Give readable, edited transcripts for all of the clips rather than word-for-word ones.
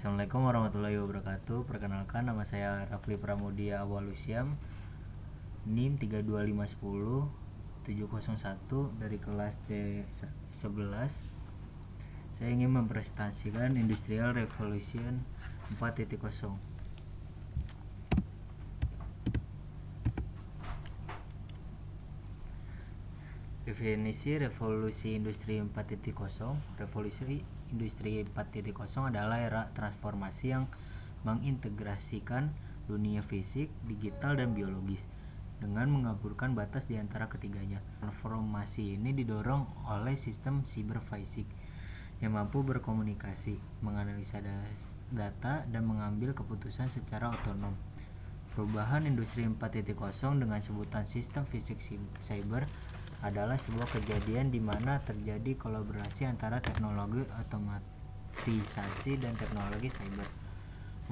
Assalamualaikum warahmatullahi wabarakatuh. Perkenalkan, nama saya Rafli Pramudia Awalusiam, NIM 32510701 dari kelas C11. Saya ingin mempresentasikan Industrial Revolution 4.0. Definisi revolusi industri 4.0. Revolusi industri 4.0 adalah era transformasi yang mengintegrasikan dunia fisik, digital, dan biologis dengan mengaburkan batas di antara ketiganya. Transformasi ini didorong oleh sistem cyber fisik yang mampu berkomunikasi, menganalisa data, dan mengambil keputusan secara otonom. Perubahan industri 4.0 dengan sebutan sistem fisik cyber adalah sebuah kejadian di mana terjadi kolaborasi antara teknologi otomatisasi dan teknologi cyber.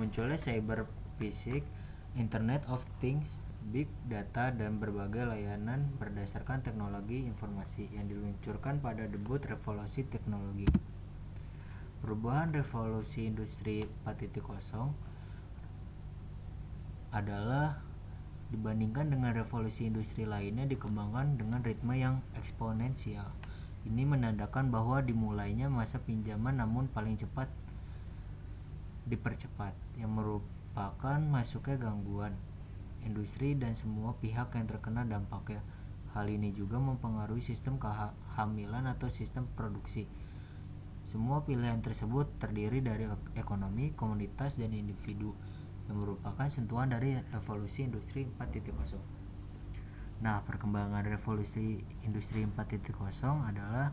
Munculnya cyber fisik, Internet of Things, Big Data, dan berbagai layanan berdasarkan teknologi informasi yang diluncurkan pada debut revolusi teknologi. Perubahan revolusi industri 4.0 adalah dibandingkan dengan revolusi industri lainnya dikembangkan dengan ritme yang eksponensial. Ini menandakan bahwa dimulainya masa pinjaman namun paling cepat dipercepat, yang merupakan masuknya gangguan industri dan semua pihak yang terkena dampaknya. Hal ini juga mempengaruhi sistem kehamilan atau sistem produksi. Semua pilihan tersebut terdiri dari ekonomi, komunitas, dan individu, yang merupakan sentuhan dari revolusi industri 4.0. Nah, perkembangan revolusi industri 4.0 adalah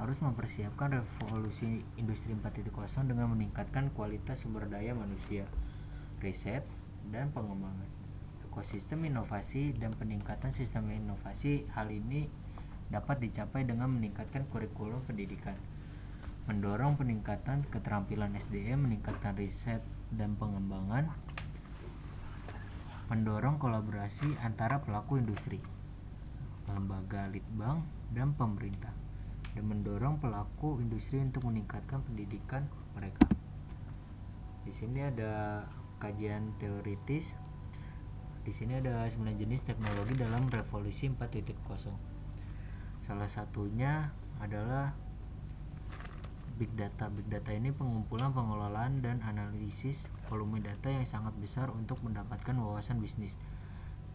harus mempersiapkan revolusi industri 4.0 dengan meningkatkan kualitas sumber daya manusia, riset, dan pengembangan, ekosistem inovasi, dan peningkatan sistem inovasi. Hal ini dapat dicapai dengan meningkatkan kurikulum pendidikan, mendorong peningkatan keterampilan SDM, meningkatkan riset dan pengembangan, mendorong kolaborasi antara pelaku industri, lembaga litbang, dan pemerintah, dan mendorong pelaku industri untuk meningkatkan pendidikan mereka. Di sini ada kajian teoritis. Di sini ada 9 jenis teknologi dalam revolusi 4.0. Salah satunya adalah Big Data. Big Data ini pengumpulan, pengelolaan, dan analisis volume data yang sangat besar untuk mendapatkan wawasan bisnis.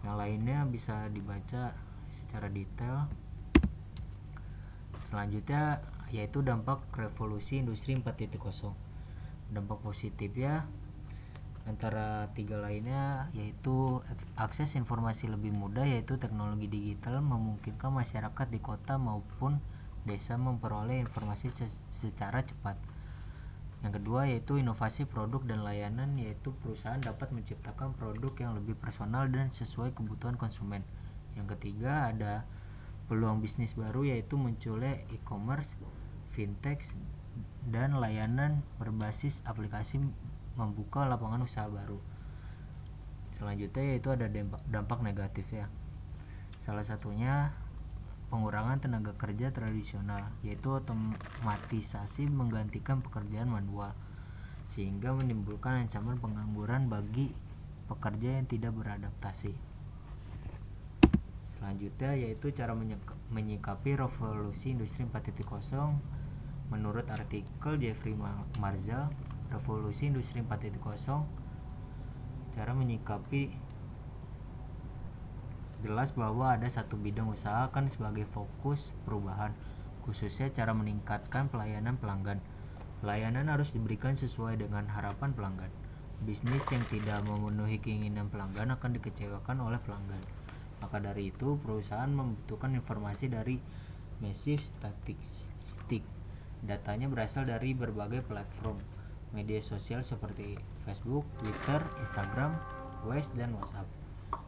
Yang lainnya bisa dibaca secara detail. Selanjutnya yaitu dampak revolusi industri 4.0. Dampak positifnya antara tiga lainnya yaitu akses informasi lebih mudah, yaitu teknologi digital memungkinkan masyarakat di kota maupun desa memperoleh informasi secara cepat. Yang kedua yaitu inovasi produk dan layanan, yaitu perusahaan dapat menciptakan produk yang lebih personal dan sesuai kebutuhan konsumen. Yang ketiga ada peluang bisnis baru, yaitu munculnya e-commerce, fintech, dan layanan berbasis aplikasi membuka lapangan usaha baru. Selanjutnya yaitu ada dampak negatif ya. Salah satunya pengurangan tenaga kerja tradisional, yaitu otomatisasi menggantikan pekerjaan manual sehingga menimbulkan ancaman pengangguran bagi pekerja yang tidak beradaptasi. Selanjutnya yaitu cara menyikapi revolusi industri 4.0. Menurut artikel Jeffrey Marshall, revolusi industri 4.0, cara menyikapi jelas bahwa ada satu bidang usaha akan sebagai fokus perubahan, khususnya cara meningkatkan pelayanan pelanggan. Pelayanan harus diberikan sesuai dengan harapan pelanggan. Bisnis yang tidak memenuhi keinginan pelanggan akan dikecewakan oleh pelanggan. Maka dari itu, perusahaan membutuhkan informasi dari massive statistik. Datanya berasal dari berbagai platform media sosial seperti Facebook, Twitter, Instagram, Wes, dan WhatsApp.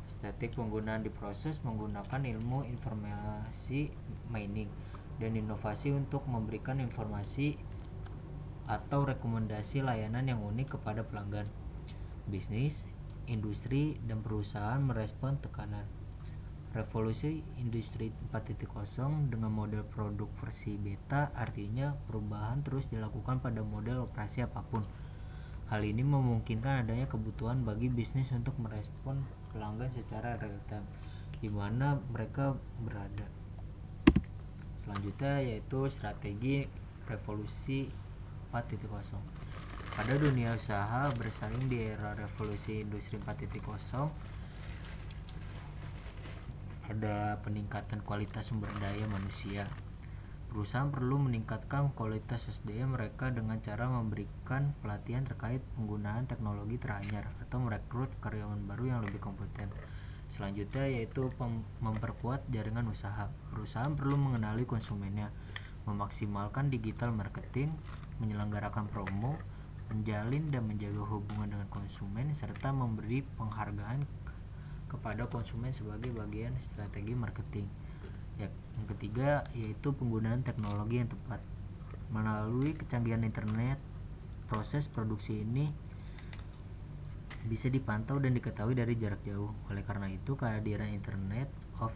Statistik penggunaan diproses menggunakan ilmu informasi mining dan inovasi untuk memberikan informasi atau rekomendasi layanan yang unik kepada pelanggan. Bisnis, industri, dan perusahaan merespon tekanan. Revolusi industri 4.0 dengan model produk versi beta artinya perubahan terus dilakukan pada model operasi apapun. Hal ini memungkinkan adanya kebutuhan bagi bisnis untuk merespon pelanggan secara real time di mana mereka berada. Selanjutnya yaitu strategi revolusi 4.0. Pada dunia usaha bersaing di era revolusi industri 4.0, ada peningkatan kualitas sumber daya manusia. Perusahaan perlu meningkatkan kualitas SDM mereka dengan cara memberikan pelatihan terkait penggunaan teknologi teranyar atau merekrut karyawan baru yang lebih kompeten. Selanjutnya yaitu memperkuat jaringan usaha. Perusahaan perlu mengenali konsumennya, memaksimalkan digital marketing, menyelenggarakan promo, menjalin dan menjaga hubungan dengan konsumen, serta memberi penghargaan kepada konsumen sebagai bagian strategi marketing. Yang ketiga yaitu penggunaan teknologi yang tepat. Melalui kecanggihan internet, proses produksi ini bisa dipantau dan diketahui dari jarak jauh. Oleh karena itu, kehadiran Internet of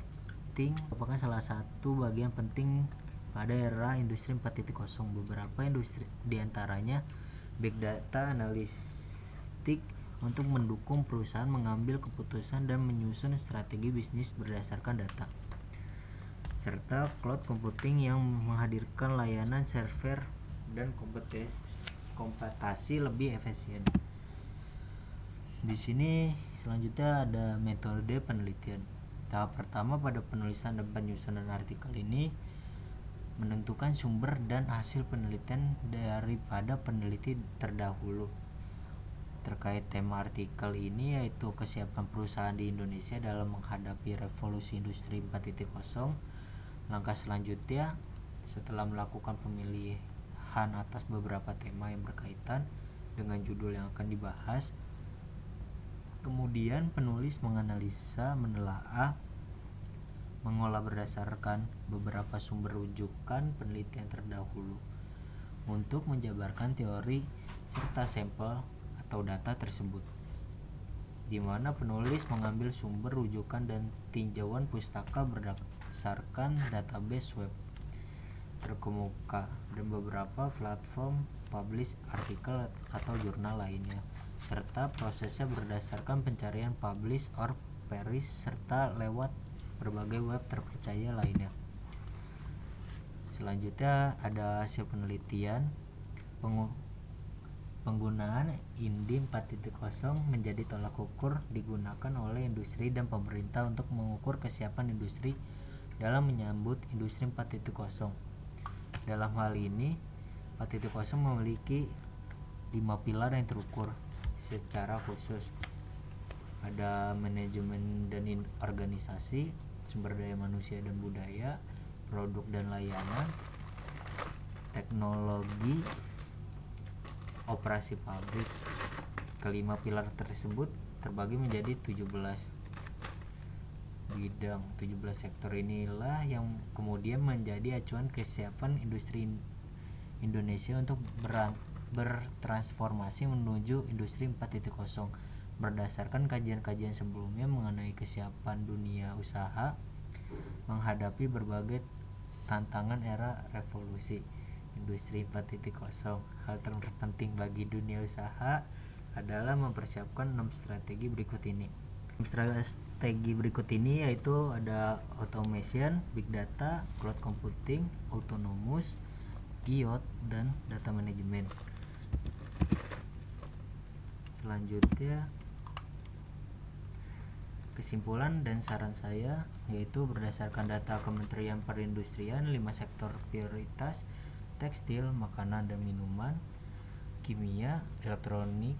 Things merupakan salah satu bagian penting pada era industri 4.0. Beberapa industri diantaranya big data analistik untuk mendukung perusahaan mengambil keputusan dan menyusun strategi bisnis berdasarkan data, serta cloud computing yang menghadirkan layanan server dan komputasi lebih efisien. Di sini selanjutnya ada metode penelitian. Tahap pertama pada penulisan dan penyusunan artikel ini menentukan sumber dan hasil penelitian daripada peneliti terdahulu. Terkait tema artikel ini yaitu kesiapan perusahaan di Indonesia dalam menghadapi revolusi industri 4.0. Langkah selanjutnya setelah melakukan pemilihan atas beberapa tema yang berkaitan dengan judul yang akan dibahas, kemudian penulis menganalisa, menelaah, mengolah berdasarkan beberapa sumber rujukan penelitian terdahulu untuk menjabarkan teori serta sampel atau data tersebut, di mana penulis mengambil sumber rujukan dan tinjauan pustaka berdasarkan database web terkemuka dan beberapa platform publish artikel atau jurnal lainnya, serta prosesnya berdasarkan pencarian publish or perish serta lewat berbagai web terpercaya lainnya. Selanjutnya ada hasil penelitian. Penggunaan INDI 4.0 menjadi tolak ukur digunakan oleh industri dan pemerintah untuk mengukur kesiapan industri dalam menyambut industri 4.0. Dalam hal ini, 4.0 memiliki 5 pilar yang terukur secara khusus. Ada manajemen dan organisasi, sumber daya manusia dan budaya, produk dan layanan, teknologi, operasi pabrik. Kelima pilar tersebut terbagi menjadi 17 bidang. 17 sektor inilah yang kemudian menjadi acuan kesiapan industri Indonesia untuk bertransformasi menuju industri 4.0 berdasarkan kajian-kajian sebelumnya mengenai kesiapan dunia usaha menghadapi berbagai tantangan era revolusi industri 4.0. Hal terpenting bagi dunia usaha adalah mempersiapkan 6 strategi berikut ini. Strategi berikut ini yaitu ada automation, big data, cloud computing, autonomous, IoT, dan data management. Selanjutnya kesimpulan dan saran saya yaitu berdasarkan data Kementerian Perindustrian 5 sektor prioritas: tekstil, makanan dan minuman, kimia, elektronik,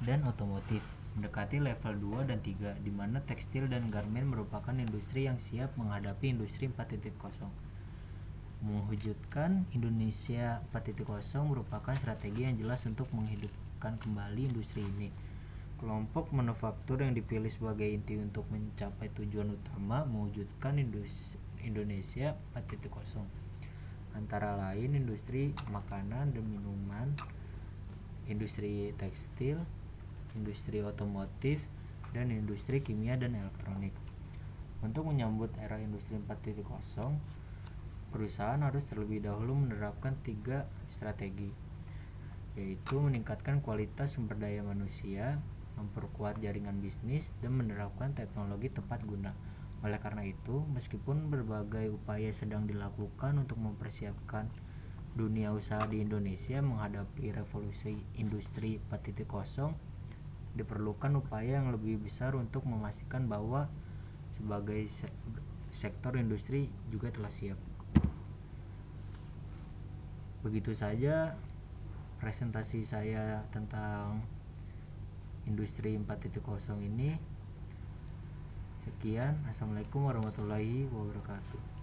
dan otomotif mendekati level 2 dan 3, di mana tekstil dan garmen merupakan industri yang siap menghadapi industri 4.0. Mewujudkan Indonesia 4.0 merupakan strategi yang jelas untuk menghidupkan kembali industri ini. Kelompok manufaktur yang dipilih sebagai inti untuk mencapai tujuan utama mewujudkan Indonesia 4.0, antara lain industri makanan dan minuman, industri tekstil, industri otomotif, dan industri kimia dan elektronik. Untuk menyambut era industri 4.0, perusahaan harus terlebih dahulu menerapkan 3 strategi. yaitu meningkatkan kualitas sumber daya manusia, memperkuat jaringan bisnis, dan menerapkan teknologi tepat guna. Oleh karena itu, meskipun berbagai upaya sedang dilakukan untuk mempersiapkan dunia usaha di Indonesia menghadapi revolusi industri 4.0, diperlukan upaya yang lebih besar untuk memastikan bahwa sebagai sektor industri juga telah siap. Begitu saja presentasi saya tentang industri 4.0 ini. Sekian, assalamualaikum warahmatullahi wabarakatuh.